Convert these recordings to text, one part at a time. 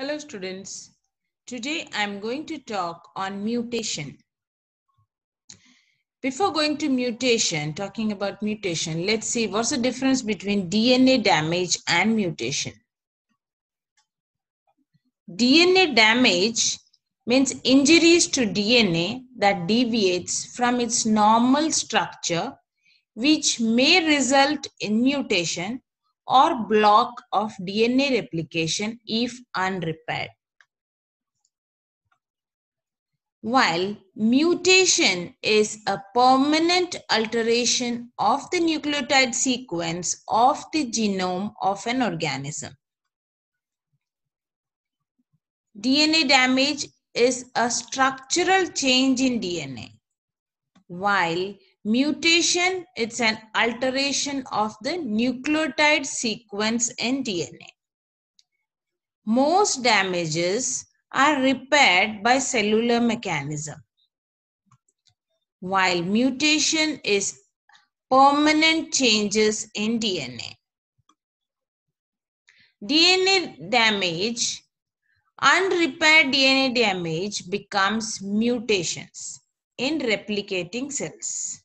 Hello students, today I am going to talk on mutation. Before going to talking about mutation, let's see what's the difference between DNA damage and mutation. DNA damage means injuries to DNA that deviates from its normal structure, which may result in mutation or block of DNA replication if unrepaired. While mutation is a permanent alteration of the nucleotide sequence of the genome of an organism. DNA damage is a structural change in DNA, while mutation is an alteration of the nucleotide sequence in DNA. Most damages are repaired by cellular mechanism, while mutation is permanent changes in DNA. DNA damage, unrepaired DNA damage becomes mutations in replicating cells,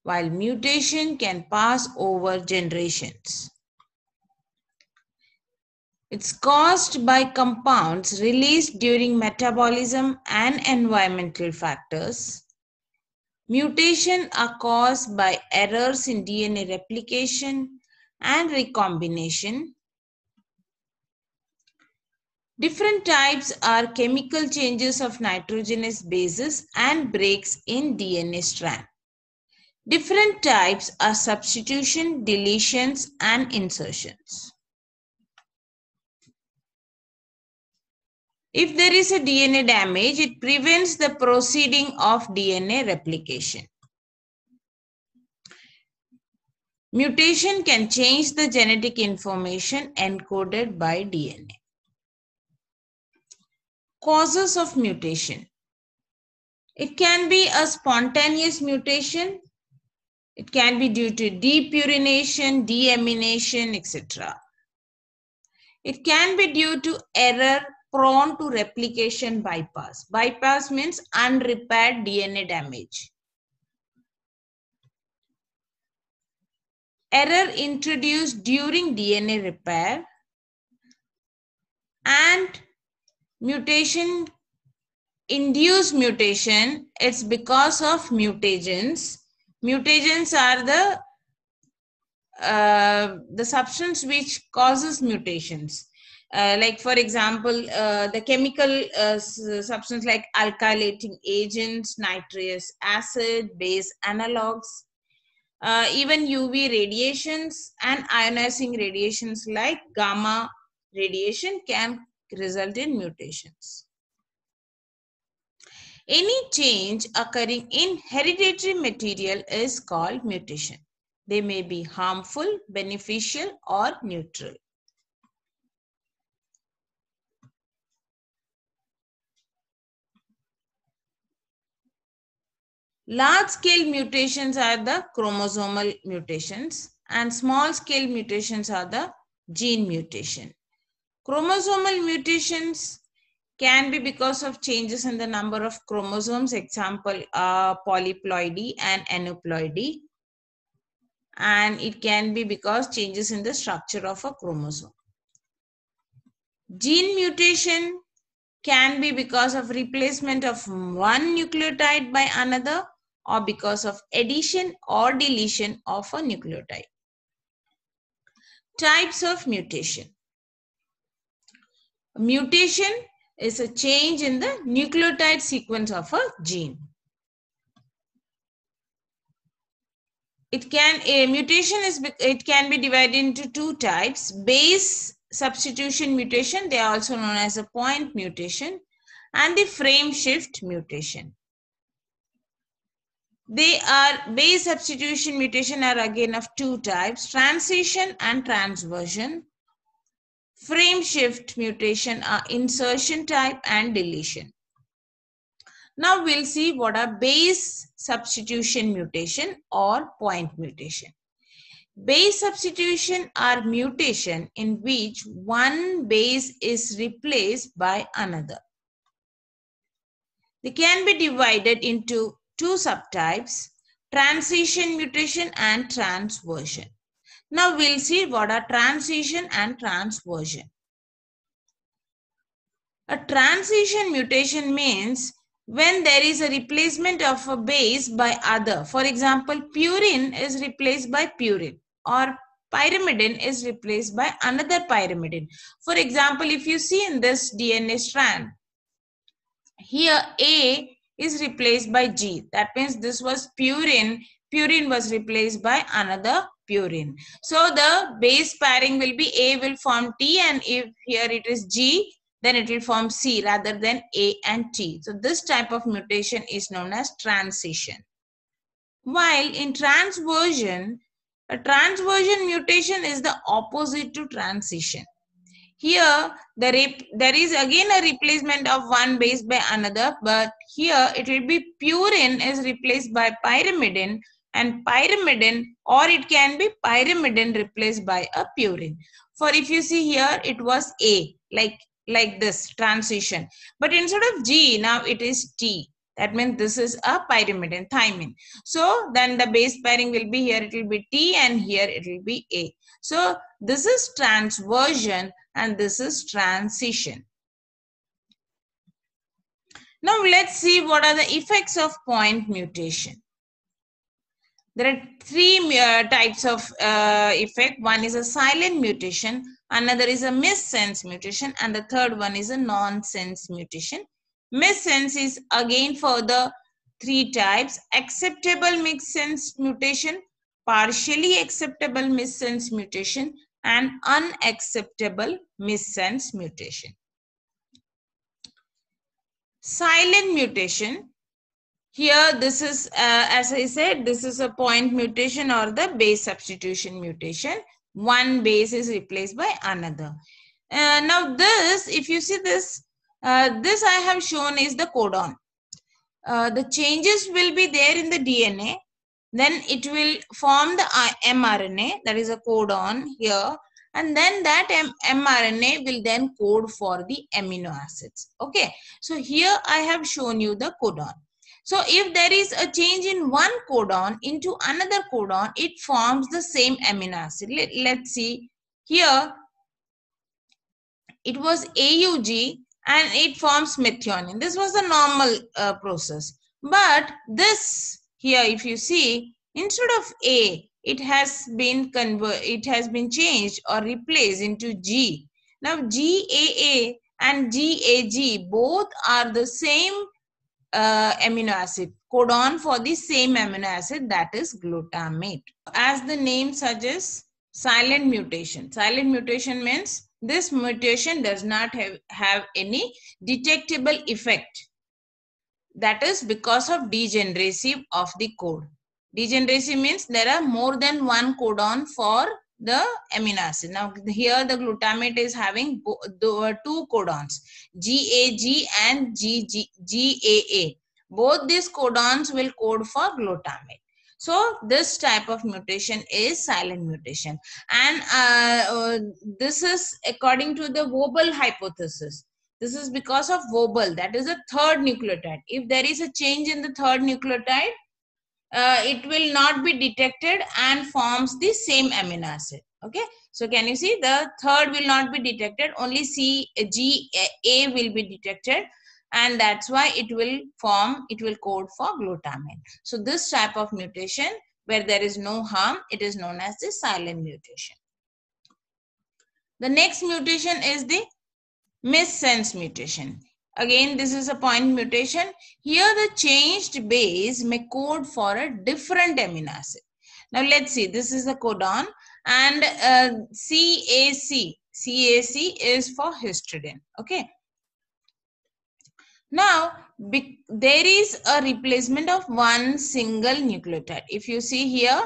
while mutation can pass over generations. It's caused by compounds released during metabolism and environmental factors. Mutations are caused by errors in DNA replication and recombination. Different types are chemical changes of nitrogenous bases and breaks in DNA strand. Different types are substitution, deletions, and insertions. If there is a DNA damage, it prevents the proceeding of DNA replication. Mutation can change the genetic information encoded by DNA. Causes of mutation. It can be a spontaneous mutation. It can be due to depurination, deamination, etc. It can be due to error prone to replication bypass. Bypass means unrepaired DNA damage. Error introduced during DNA repair, and mutation, induced mutation, it's because of mutagens. Mutagens are the substance which causes mutations. Like for example, the chemical substance like alkylating agents, nitrous acid, base analogs, even UV radiations and ionizing radiations like gamma radiation can result in mutations. Any change occurring in hereditary material is called mutation. They may be harmful, beneficial, or neutral. Large-scale mutations are the chromosomal mutations, and small-scale mutations are the gene mutation. Chromosomal mutations can be because of changes in the number of chromosomes, example, polyploidy and aneuploidy. And it can be because changes in the structure of a chromosome. Gene mutation can be because of replacement of one nucleotide by another or because of addition or deletion of a nucleotide. Types of mutation. Mutation is a change in the nucleotide sequence of a gene. It can be divided into two types. Base substitution mutation, they are also known as a point mutation, and the frame shift mutation. Base substitution mutation are again of two types, transition and transversion. Frame shift mutation are insertion type and deletion. Now we'll see what are base substitution mutation or point mutation. Base substitution are mutation in which one base is replaced by another. They can be divided into two subtypes, transition mutation and transversion. Now we'll see what are transition and transversion. A transition mutation means when there is a replacement of a base by other. For example, purine is replaced by purine, or pyrimidine is replaced by another pyrimidine. For example, if you see in this DNA strand, here A is replaced by G. That means this was purine. Purine was replaced by another purine. So the base pairing will be A will form T, and if here it is G, then it will form C rather than A and T. So this type of mutation is known as transition. While in transversion, a transversion mutation is the opposite to transition. Here, there is again a replacement of one base by another, but here it will be purine is replaced by pyrimidine, and pyrimidine, or it can be pyrimidine replaced by a purine. For if you see here, it was A, like this transition, but instead of G, now it is T. That means this is a pyrimidine, thymine. So then the base pairing will be here, it will be T, and here it will be A. So this is transversion and this is transition. Now let's see what are the effects of point mutation. There are three types of effect. One is a silent mutation, another is a missense mutation, and the third one is a nonsense mutation. Missense is again further three types: acceptable missense mutation, partially acceptable missense mutation, and unacceptable missense mutation. Silent mutation. Here, this is, as I said, this is a point mutation or the base substitution mutation. One base is replaced by another. Now this, if you see this, this I have shown is the codon. The changes will be there in the DNA. Then it will form the mRNA, that is a codon here. And then that mRNA will then code for the amino acids. Okay. So here I have shown you the codon. So if there is a change in one codon into another codon, it forms the same amino acid. Let's see here. It was AUG and it forms methionine. This was the normal process. But this here, if you see, instead of A, it has been changed or replaced into G. Now GAA and GAG both are the same amino acid, codon for the same amino acid, that is glutamate. As the name suggests, silent mutation. Silent mutation means this mutation does not have any detectable effect. That is because of degeneracy of the code. Degeneracy means there are more than one codon for the amino acid. Now here the glutamate is having two codons, GAG and GAA. Both these codons will code for glutamate. So this type of mutation is silent mutation, and this is according to the Vobel hypothesis. This is because of Vobel, that is a third nucleotide. If there is a change in the third nucleotide, it will not be detected and forms the same amino acid. Okay, so can you see, the third will not be detected, only GA will be detected, and that's why it will code for glutamate. So this type of mutation where there is no harm, it is known as the silent mutation. The next mutation is the missense mutation. Again, this is a point mutation. Here the changed base may code for a different amino acid. Now let's see, this is the codon, and CAC is for histidine. Okay. Now there is a replacement of one single nucleotide. If you see here,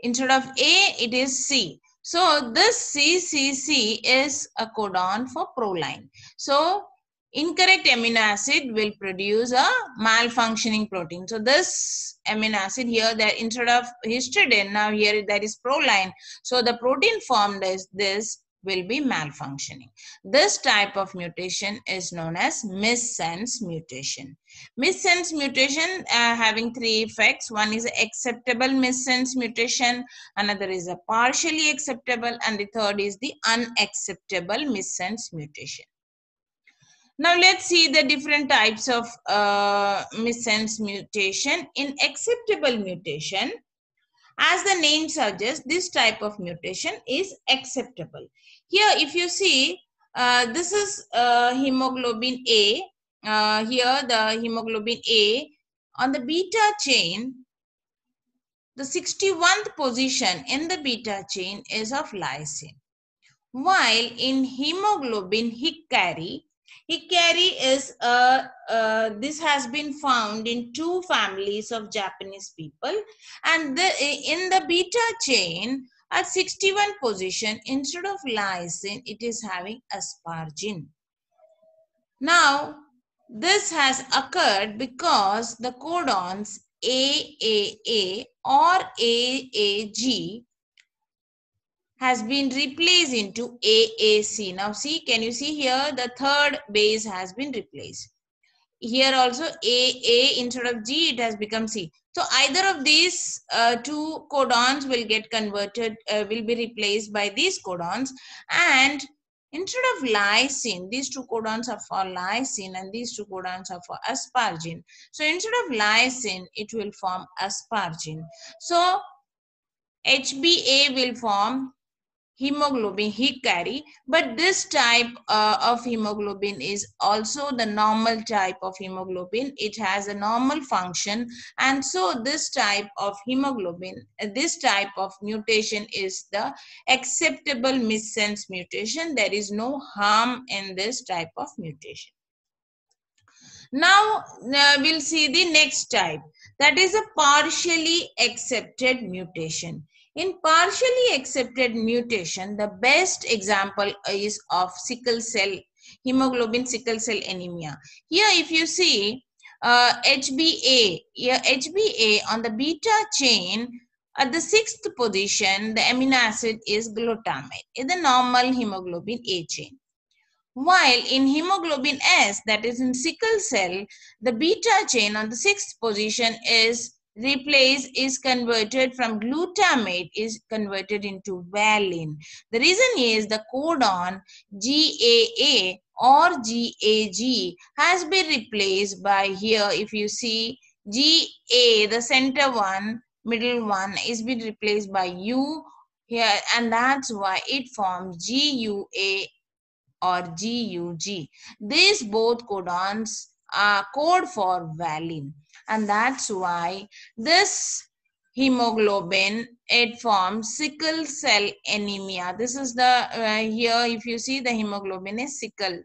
instead of A, it is C. So this CCC is a codon for proline. So incorrect amino acid will produce a malfunctioning protein. So this amino acid here, that instead of histidine, now here there is proline. So the protein formed as this will be malfunctioning. This type of mutation is known as missense mutation. Missense mutation having three effects. One is acceptable missense mutation, another is a partially acceptable, and the third is the unacceptable missense mutation. Now let's see the different types of missense mutation. In acceptable mutation, as the name suggests, this type of mutation is acceptable. Here, if you see, this is hemoglobin A. Here, the hemoglobin A on the beta chain, the 61st position in the beta chain is of lysine. While in hemoglobin Hikari is this has been found in two families of Japanese people, and in the beta chain at 61 position, instead of lysine, it is having asparagine. Now this has occurred because the codons AAA or AAG has been replaced into AAC. Now see, can you see here the third base has been replaced. Here also AA instead of G, it has become C. So either of these two codons will get converted, will be replaced by these codons, and instead of lysine, these two codons are for lysine and these two codons are for asparagine. So instead of lysine, it will form asparagine. So HbA will form hemoglobin Hikari, but this type of hemoglobin is also the normal type of hemoglobin. It has a normal function, and so this type of hemoglobin, this type of mutation is the acceptable missense mutation. There is no harm in this type of mutation. Now we'll see the next type, that is a partially accepted mutation. In partially accepted mutation, the best example is of sickle cell, hemoglobin sickle cell anemia. Here if you see HbA, HbA on the beta chain at the 6th position, the amino acid is glutamate in the normal hemoglobin A chain. While in hemoglobin S, that is in sickle cell, the beta chain on the 6th position is converted from glutamate, is converted into valine. The reason is the codon GAA or GAG has been replaced by, here if you see GA, the center one, middle one is been replaced by U here, and that's why it forms GUA or GUG. These both codons are code for valine, and that's why this hemoglobin, it forms sickle cell anemia. This is the here if you see the hemoglobin is sickled.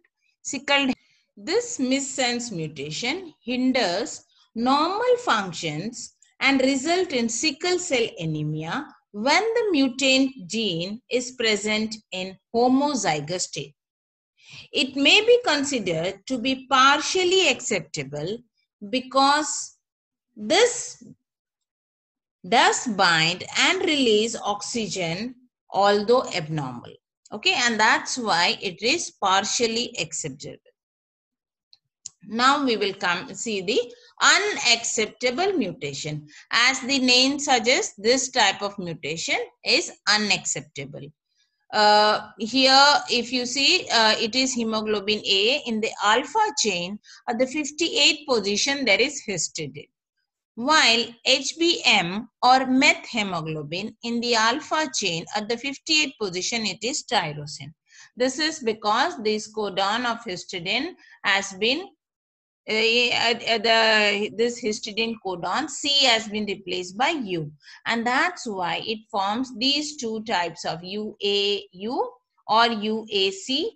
This missense mutation hinders normal functions and result in sickle cell anemia when the mutant gene is present in homozygous state. It may be considered to be partially acceptable because this does bind and release oxygen, although abnormal. Okay, and that's why it is partially acceptable. Now we will come see the unacceptable mutation. As the name suggests, this type of mutation is unacceptable. Here if you see it is hemoglobin A in the alpha chain at the 58th position, there is histidine, while HbM or methemoglobin in the alpha chain at the 58th position, it is tyrosine. This is because this codon of histidine has been this histidine codon C has been replaced by U, and that's why it forms these two types of UAU or UAC,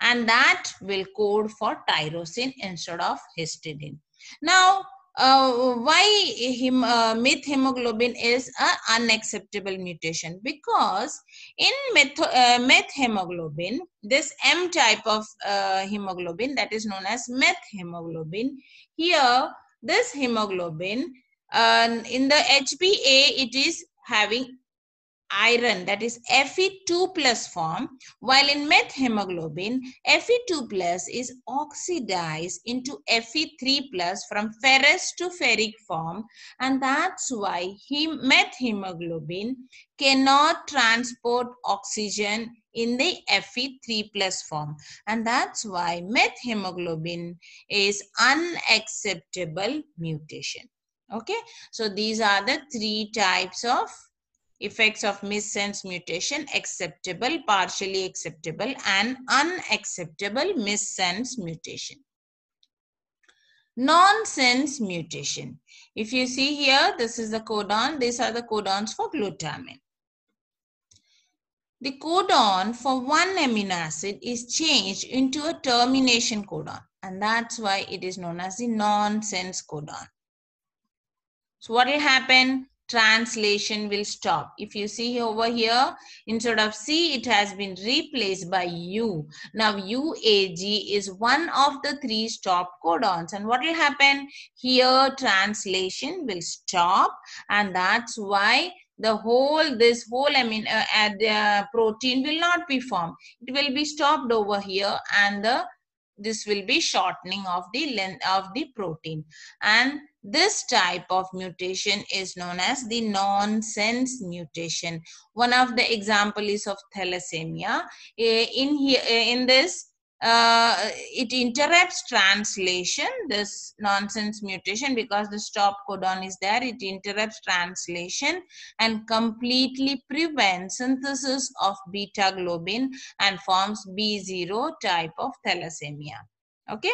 and that will code for tyrosine instead of histidine. Now why methemoglobin is an unacceptable mutation? Because in methemoglobin, this M type of hemoglobin, that is known as methemoglobin, here this hemoglobin, in the HbA, it is having iron, that is Fe2 plus form, while in methemoglobin, Fe2 plus is oxidized into Fe3 plus from ferrous to ferric form, and that's why methemoglobin cannot transport oxygen in the Fe3 plus form, and that's why methemoglobin is unacceptable mutation. Okay, so these are the three types of effects of missense mutation: acceptable, partially acceptable, and unacceptable missense mutation. Nonsense mutation. If you see here, this is the codon. These are the codons for glutamine. The codon for one amino acid is changed into a termination codon, and that's why it is known as the nonsense codon. So what will happen? Translation will stop. If you see over here, instead of C, it has been replaced by U. Now UAG is one of the three stop codons. And what will happen? Here translation will stop, and that's why this whole protein will not be formed. It will be stopped over here, and this will be shortening of the length of the protein, and this type of mutation is known as the nonsense mutation. One of the example is of thalassemia. In this, it interrupts translation, this nonsense mutation, because the stop codon is there. It interrupts translation and completely prevents synthesis of beta globin and forms B0 type of thalassemia. Okay.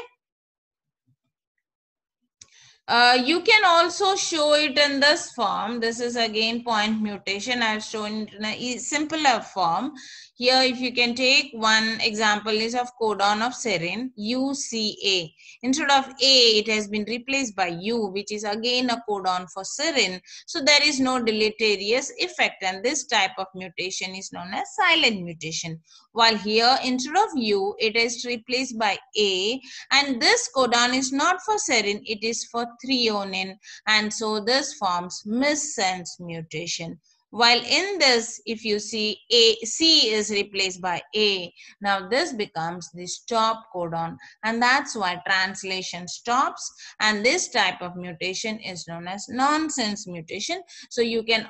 You can also show it in this form. This is again point mutation. I have shown it in a simpler form. Here, if you can take one example is of codon of serine, UCA. Instead of A, it has been replaced by U, which is again a codon for serine. So there is no deleterious effect, and this type of mutation is known as silent mutation. While here, instead of U, it is replaced by A, and this codon is not for serine, it is for threonine, and so this forms missense mutation. While in this, if you see C is replaced by A, now this becomes the stop codon, and that's why translation stops, and this type of mutation is known as nonsense mutation. So you can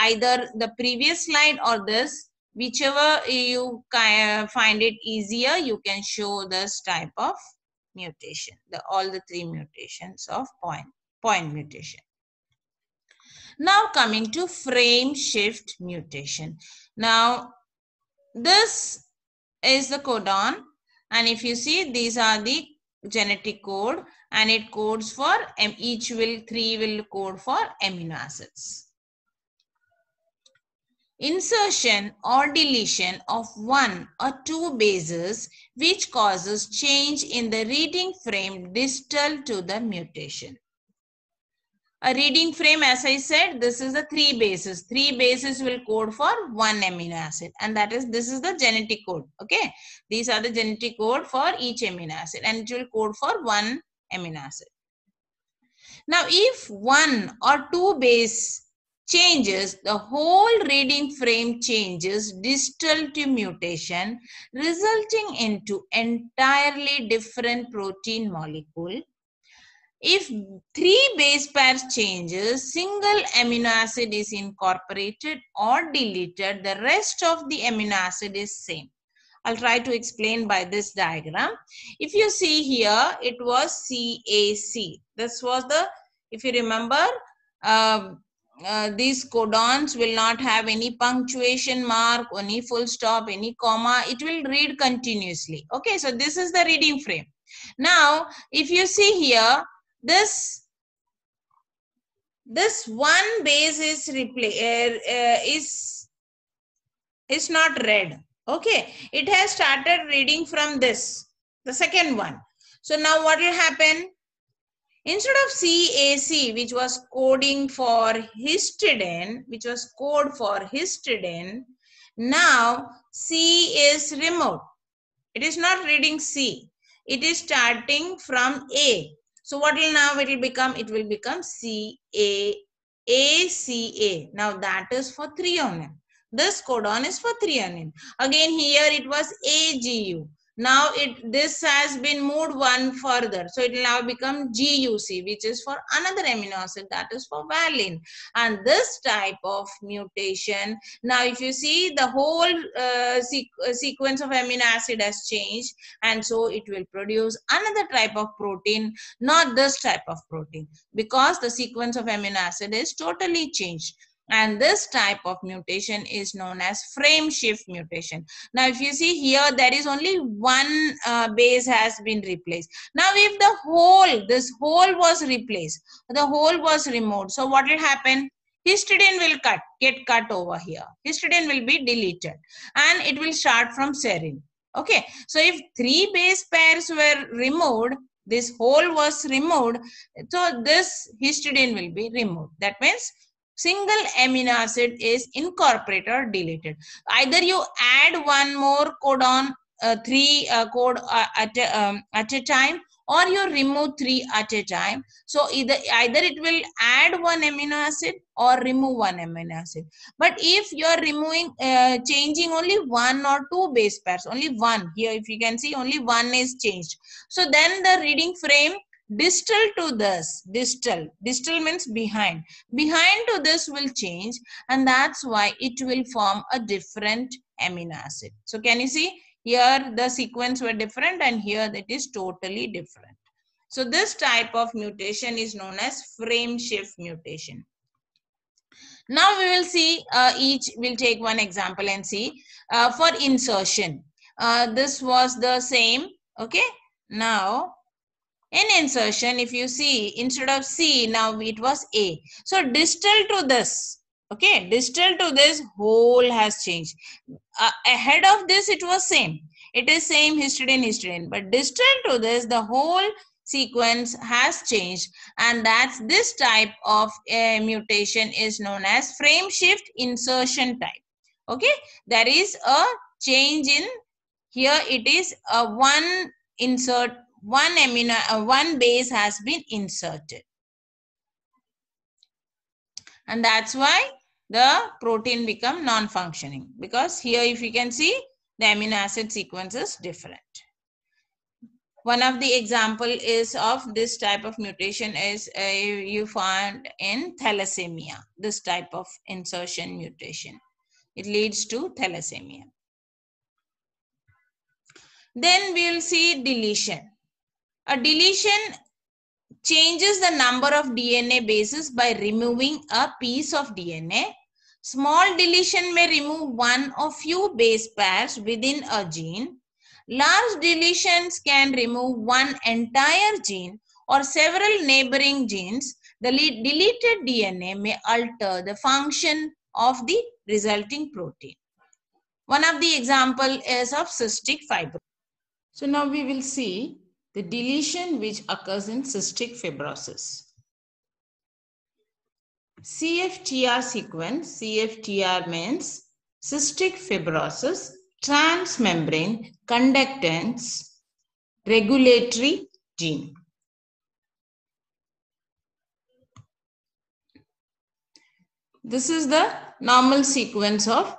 either the previous slide or this, whichever you find it easier, you can show this type of mutation, all the three mutations of point mutation. Now coming to frame shift mutation. Now this is the codon, and if you see, these are the genetic code, and it codes for three will code for amino acids. Insertion or deletion of one or two bases which causes change in the reading frame distal to the mutation. A reading frame, as I said, this is the three bases. Three bases will code for one amino acid, and this is the genetic code. Okay, these are the genetic code for each amino acid, and it will code for one amino acid. Now, if one or two base changes, the whole reading frame changes distal to mutation, resulting into entirely different protein molecule. If three base pairs changes, single amino acid is incorporated or deleted, the rest of the amino acid is same. I'll try to explain by this diagram. If you see here, it was CAC. This was the, if you remember, these codons will not have any punctuation mark, any full stop, any comma. It will read continuously. Okay, so this is the reading frame. Now, if you see here, this one base is not read. Okay, it has started reading from this, the second one. So now what will happen? Instead of CAC, which was coding for histidine, now C is removed. It is not reading C. It is starting from A. So what will now it will become? It will become CAACA. Now that is for threonine. This codon is for threonine. Again here it was AGU. Now this has been moved one further. So it will now become GUC, which is for another amino acid, that is for valine. And this type of mutation, now if you see, the whole sequence of amino acid has changed, and so it will produce another type of protein, not this type of protein, because the sequence of amino acid is totally changed. And this type of mutation is known as frame shift mutation. Now if you see here, there is only one base has been replaced. Now if this whole was replaced, the whole was removed, so what will happen? Histidine will get cut over here. Histidine will be deleted and it will start from serine. Okay, so if 3 base pairs were removed, this whole was removed, so this histidine will be removed. That means single amino acid is incorporated or deleted. Either you add one more codon, 3 code at a time, or you remove 3 at a time. So either it will add one amino acid or remove one amino acid. But if you are removing, changing only 1 or 2 base pairs, only one, here if you can see only one is changed, so then the reading frame distal to this, distal means behind to this will change, and that's why it will form a different amino acid. So can you see here the sequence were different and here that is totally different. So this type of mutation is known as frame shift mutation. Now we will see, we'll take one example and see for insertion. This was the same. Okay, now in insertion, if you see, instead of C, now it was A. So distal to this, okay, distal to this whole has changed. Ahead of this, it was same. It is same histidine, but distal to this, the whole sequence has changed, and that's this type of mutation is known as frame shift insertion type. Okay, there is a change in here. It is a one insert. One base has been inserted, and that's why the protein become non-functioning, because here if you can see the amino acid sequence is different. One of the example is of this type of mutation is you find in thalassemia. This type of insertion mutation, it leads to thalassemia. Then we will see deletion. A deletion changes the number of DNA bases by removing a piece of DNA. Small deletion may remove one or few base pairs within a gene. Large deletions can remove one entire gene or several neighboring genes. The deleted DNA may alter the function of the resulting protein. One of the example is of cystic fibrosis. So now we will see the deletion which occurs in cystic fibrosis. CFTR sequence. CFTR means cystic fibrosis, transmembrane conductance regulatory gene. This is the normal sequence of,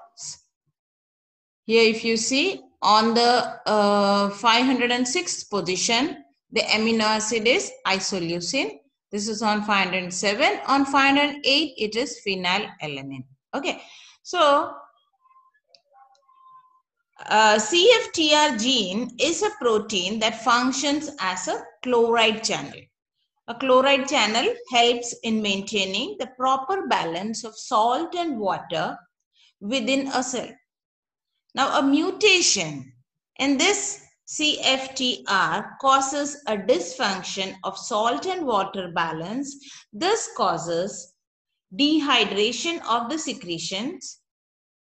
here if you see, on the 506th position, the amino acid is isoleucine. This is on 507. On 508, it is phenylalanine. Okay. So, CFTR gene is a protein that functions as a chloride channel. A chloride channel helps in maintaining the proper balance of salt and water within a cell. Now, a mutation in this CFTR causes a dysfunction of salt and water balance. This causes dehydration of the secretions,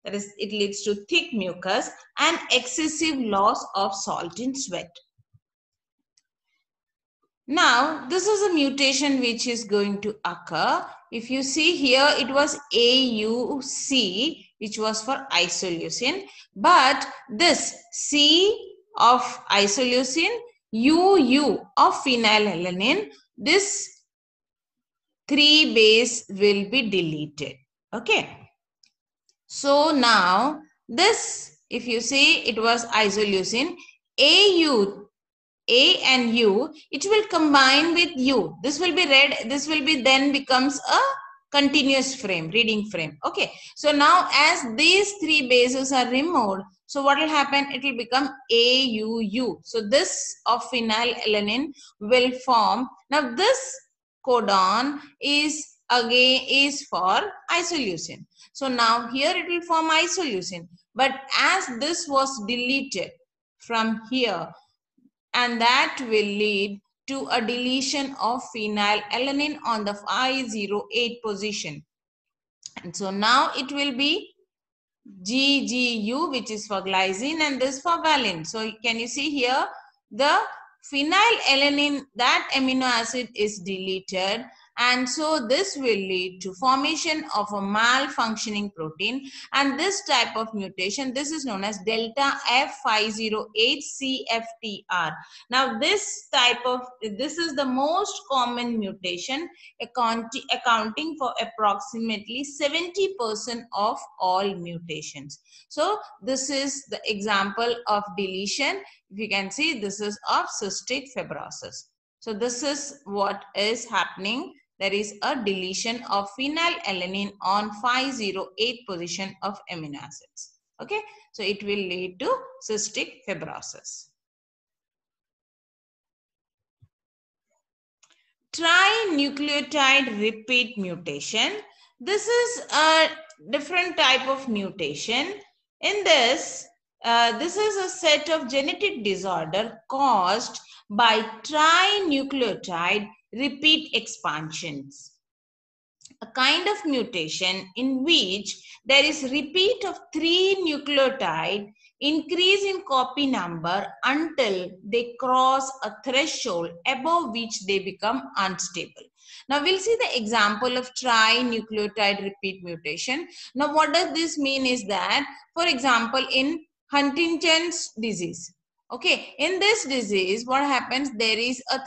that is, it leads to thick mucus and excessive loss of salt in sweat. Now, this is a mutation which is going to occur. If you see here, it was AUC, which was for isoleucine. But this C of isoleucine, UU of phenylalanine, this 3 base will be deleted. Okay. So now, this, if you see, it was isoleucine, A and U, it will combine with U. This will be read, this will be then becomes a continuous frame, reading frame. Okay. So now as these 3 bases are removed, so what will happen? It will become AUU. So this of phenylalanine will form. Now this codon is again is for isoleucine. So now here it will form isoleucine. But as this was deleted from here, and that will lead to a deletion of phenylalanine on the 508 position. And so now it will be GGU, which is for glycine, and this for valine. So can you see here, the phenylalanine, that amino acid is deleted, and so this will lead to formation of a malfunctioning protein, and this type of mutation, this is known as delta F508CFTR. Now this type of, this is the most common mutation, accounting for approximately 70% of all mutations. So this is the example of deletion. If you can see, this is of cystic fibrosis. So this is what is happening. There is a deletion of phenylalanine on 508 position of amino acids. Okay, so it will lead to cystic fibrosis. Trinucleotide repeat mutation. This is a different type of mutation. In this, this is a set of genetic disorder caused by trinucleotide repeat expansions. A kind of mutation in which there is repeat of 3 nucleotide, increase in copy number until they cross a threshold above which they become unstable. Now we'll see the example of trinucleotide repeat mutation. Now what does this mean is that, for example, in Huntington's disease, okay, in this disease, what happens? There is a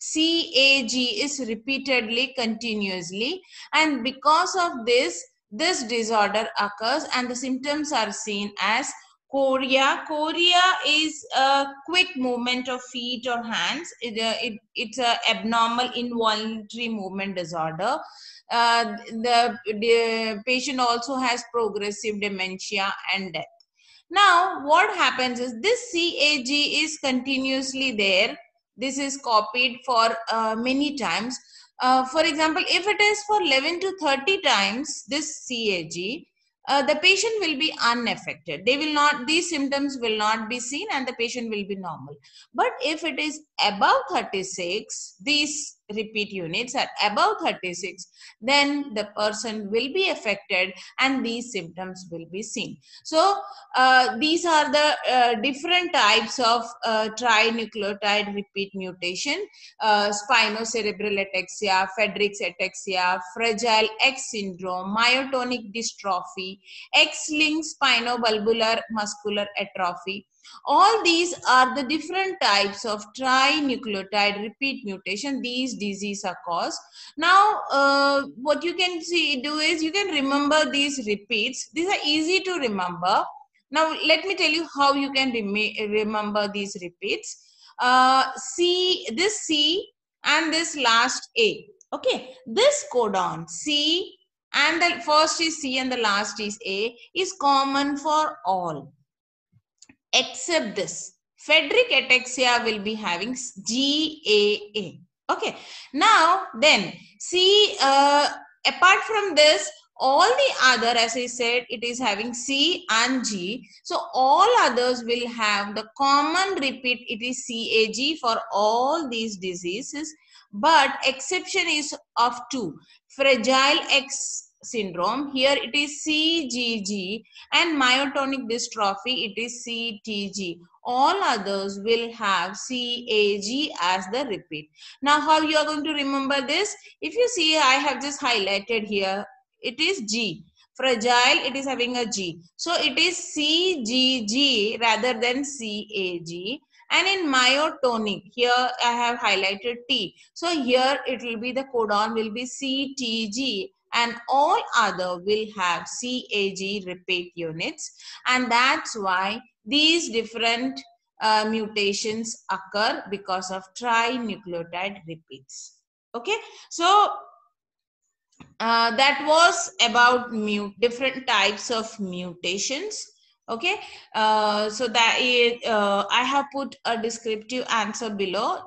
CAG is repeatedly, continuously, and because of this, this disorder occurs and the symptoms are seen as chorea. Chorea is a quick movement of feet or hands. It's an abnormal involuntary movement disorder. The patient also has progressive dementia and death. Now, what happens is this CAG is continuously there. This is copied for many times. For example, if it is for 11 to 30 times, this CAG, the patient will be unaffected. They will not, these symptoms will not be seen and the patient will be normal. But if it is above 36, these repeat units are above 36, then the person will be affected and these symptoms will be seen. So these are the different types of trinucleotide repeat mutation: spinocerebellar ataxia, Friedreich's ataxia, fragile X syndrome, myotonic dystrophy, X-linked spinobulbar muscular atrophy. All these are the different types of trinucleotide repeat mutation. These diseases are caused. Now, what you can do is you can remember these repeats. These are easy to remember. Now, let me tell you how you can remember these repeats. This C and this last A. Okay, this codon C and the first is C and the last is A is common for all except this. Friedreich ataxia will be having GAA. Okay, now then see, apart from this, all the other, as I said, it is having C and G. So all others will have the common repeat. It is CAG for all these diseases, but exception is of 2. Fragile X syndrome, here it is CGG, and myotonic dystrophy, it is CTG. all others will have CAG as the repeat. Now, how you are going to remember this? If you see, I have just highlighted here, it is G. Fragile, it is having a G. So it is CGG rather than CAG. And in myotonic, here I have highlighted T. So here it will be the codon will be CTG, and all other will have CAG repeat units. And that's why these different mutations occur because of trinucleotide repeats. Okay, so that was about different types of mutations. Okay, so that is, I have put a descriptive answer below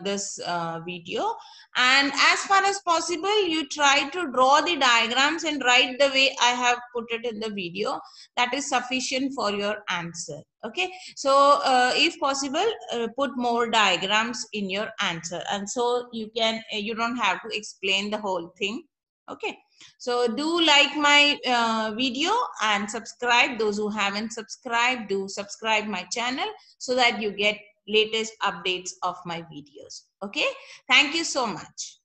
this video, and as far as possible you try to draw the diagrams and write the way I have put it in the video. That is sufficient for your answer. Okay, so if possible, put more diagrams in your answer, and so you can you don't have to explain the whole thing. Okay, so do like my video and subscribe. Those who haven't subscribed, do subscribe my channel so that you get latest updates of my videos. Okay, thank you so much.